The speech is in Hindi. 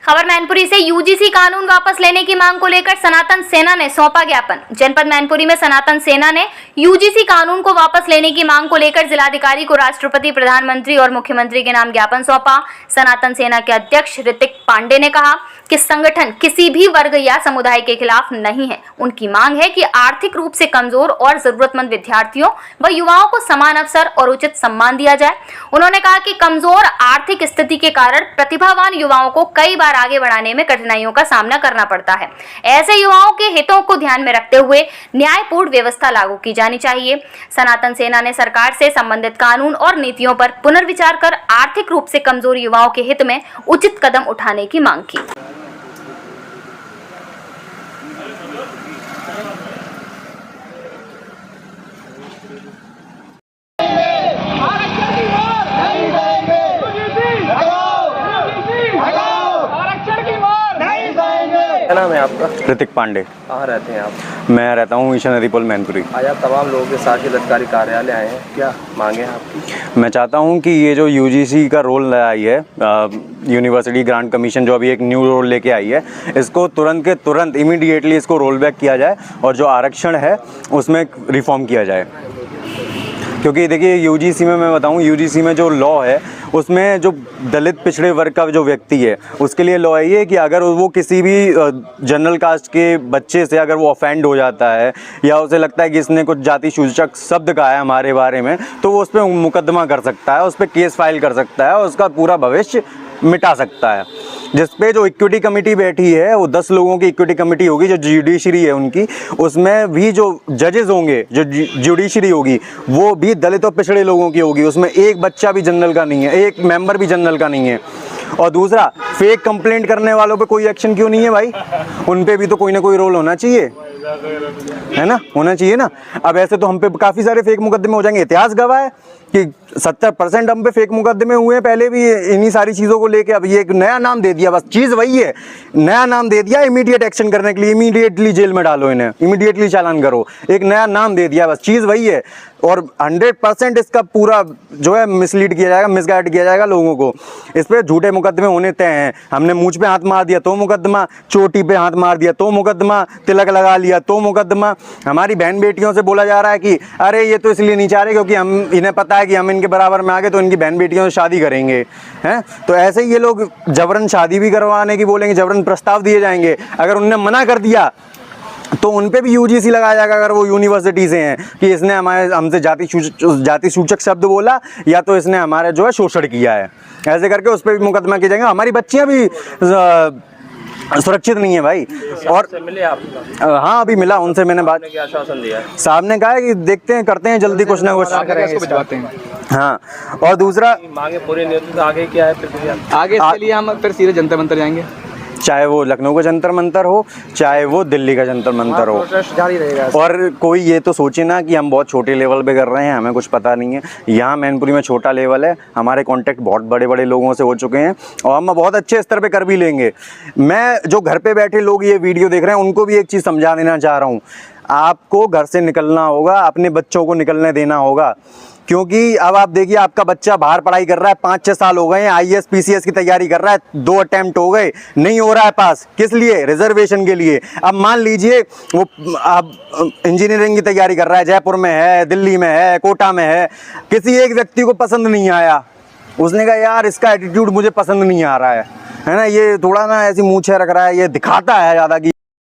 खबर मैनपुरी से। यूजीसी कानून वापस लेने की मांग को लेकर सनातन सेना ने सौंपा ज्ञापन। जनपद मैनपुरी में सनातन सेना ने यूजीसी कानून को वापस लेने की मांग को लेकर जिलाधिकारी को राष्ट्रपति, प्रधानमंत्री और मुख्यमंत्री के नाम ज्ञापन सौंपा। सनातन सेना के अध्यक्ष ऋतिक पांडे ने कहा कि संगठन किसी भी वर्ग या समुदाय के खिलाफ नहीं है। उनकी मांग है कि आर्थिक रूप से कमजोर और जरूरतमंद विद्यार्थियों व युवाओं को समान अवसर और उचित सम्मान दिया जाए। उन्होंने कहा कि कमजोर आर्थिक स्थिति के कारण प्रतिभावान युवाओं को कई बार आगे बढ़ाने में कठिनाइयों का सामना करना पड़ता है। ऐसे युवाओं के हितों को ध्यान में रखते हुए न्यायपूर्ण व्यवस्था लागू की जानी चाहिए। सनातन सेना ने सरकार से संबंधित कानून और नीतियों पर पुनर्विचार कर आर्थिक रूप से कमजोर युवाओं के हित में उचित कदम उठाने की मांग की। क्या नाम है आपका? ऋतिक पांडे। कहाँ रहते हैं आप? मैं रहता हूँ ईशा नदी पुल मैनपुरी। आज आप तमाम लोगों के साथ जिलाधिकारी कार्यालय आए हैं, क्या मांगे हैं आपकी? मैं चाहता हूँ कि ये जो यूजीसी का रोल आई है, यूनिवर्सिटी ग्रांट कमीशन जो अभी एक न्यू रोल लेके आई है, इसको तुरंत के तुरंत इमीडिएटली इसको रोल बैक किया जाए और जो आरक्षण है उसमें रिफॉर्म किया जाए। क्योंकि देखिए यूजीसी में मैं बताऊं, यूजीसी में जो लॉ है उसमें जो दलित पिछड़े वर्ग का जो व्यक्ति है उसके लिए लॉ है कि अगर वो किसी भी जनरल कास्ट के बच्चे से अगर वो ऑफेंड हो जाता है या उसे लगता है कि इसने कुछ जाति सूचक शब्द कहा है हमारे बारे में, तो वो उस पर मुकदमा कर सकता है, उस पर केस फाइल कर सकता है और उसका पूरा भविष्य मिटा सकता है। जिस पे जो इक्विटी कमेटी बैठी है वो 10 लोगों की इक्विटी कमेटी होगी जो जुडिशरी है उनकी, उसमें भी जो जजेस होंगे, जो जुडिशरी होगी वो भी दलित और पिछड़े लोगों की होगी। उसमें एक बच्चा भी जनरल का नहीं है, एक मेंबर भी जनरल का नहीं है। और दूसरा, फेक कंप्लेंट करने वालों पे कोई एक्शन क्यों नहीं है भाई? उन पे भी तो कोई ना कोई रोल होना चाहिए, है ना, होना चाहिए ना। अब ऐसे तो हम पे काफ़ी सारे फेक मुकदमे हो जाएंगे। इतिहास गवाह है कि 70% हम पे फेक मुकदमे हुए हैं पहले भी इन्हीं सारी चीज़ों को लेके। अब ये एक नया नाम दे दिया, बस चीज़ वही है, नया नाम दे दिया इमीडिएट एक्शन करने के लिए। इमीडिएटली जेल में डालो इन्हें, इमीडिएटली चालान करो, एक नया नाम दे दिया, बस चीज़ वही है। और 100% इसका पूरा जो है मिसलीड किया जाएगा, मिसगाइड किया जाएगा लोगों को। इस पर झूठे मुकदमे होने तय हैं। हमने मूंछ पे हाथ मार दिया तो मुकदमा, चोटी पे हाथ मार दिया तो मुकदमा, तिलक लगा लिया तो मुकदमा। हमारी बहन बेटियों से बोला जा रहा है कि अरे ये तो इसलिए नहीं चाह रहे क्योंकि हम इन्हें पता है कि हम इनके बराबर में आ गए तो इनकी बहन बेटियों से शादी करेंगे, हैं। तो ऐसे ही ये लोग जबरन शादी भी करवाने की बोलेंगे, जबरन प्रस्ताव दिए जाएंगे। अगर उनने मना कर दिया तो उन पे भी यूजीसी लगाया जाएगा अगर वो यूनिवर्सिटी से हैं कि इसने हमसे जाति सूचक शब्द बोला या तो इसने हमारे जो है शोषण किया है। ऐसे करके उस पर भी मुकदमा किया जाएगा। हमारी बच्चियां भी सुरक्षित नहीं है भाई। और मिले आप? हाँ, अभी मिला उनसे, मैंने बात, आश्वासन दिया। साहब ने कहा है कि देखते हैं, करते हैं जल्दी कुछ ना कुछ। हाँ, और दूसरा मांगे पूरी नहीं होती तो आगे क्या है प्रक्रिया? आगे इसके लिए हम फिर सीधे जंतर मंतर जाएंगे, चाहे वो लखनऊ का जंतर मंतर हो, चाहे वो दिल्ली का जंतर मंतर हो, जारी रहेगा। और कोई ये तो सोचे ना कि हम बहुत छोटे लेवल पे कर रहे हैं, हमें कुछ पता नहीं है। यहाँ मैनपुरी में छोटा लेवल है, हमारे कांटेक्ट बहुत बड़े बड़े लोगों से हो चुके हैं और हम बहुत अच्छे स्तर पे कर भी लेंगे। मैं जो घर पे बैठे लोग ये वीडियो देख रहे हैं उनको भी एक चीज़ समझा देना चाह रहा हूँ, आपको घर से निकलना होगा, अपने बच्चों को निकलने देना होगा। क्योंकि अब आप देखिए, आपका बच्चा बाहर पढ़ाई कर रहा है, 5-6 साल हो गए हैं, IAS PCS की तैयारी कर रहा है, 2 अटेम्प्ट हो गए, नहीं हो रहा है पास। किस लिए? रिजर्वेशन के लिए। अब मान लीजिए वो अब इंजीनियरिंग की तैयारी कर रहा है, जयपुर में है, दिल्ली में है, कोटा में है, किसी एक व्यक्ति को पसंद नहीं आया, उसने कहा यार इसका एटीट्यूड मुझे पसंद नहीं आ रहा है ना, ये थोड़ा ना ऐसी मूंछें रख रहा है, ये दिखाता है ज़्यादा कि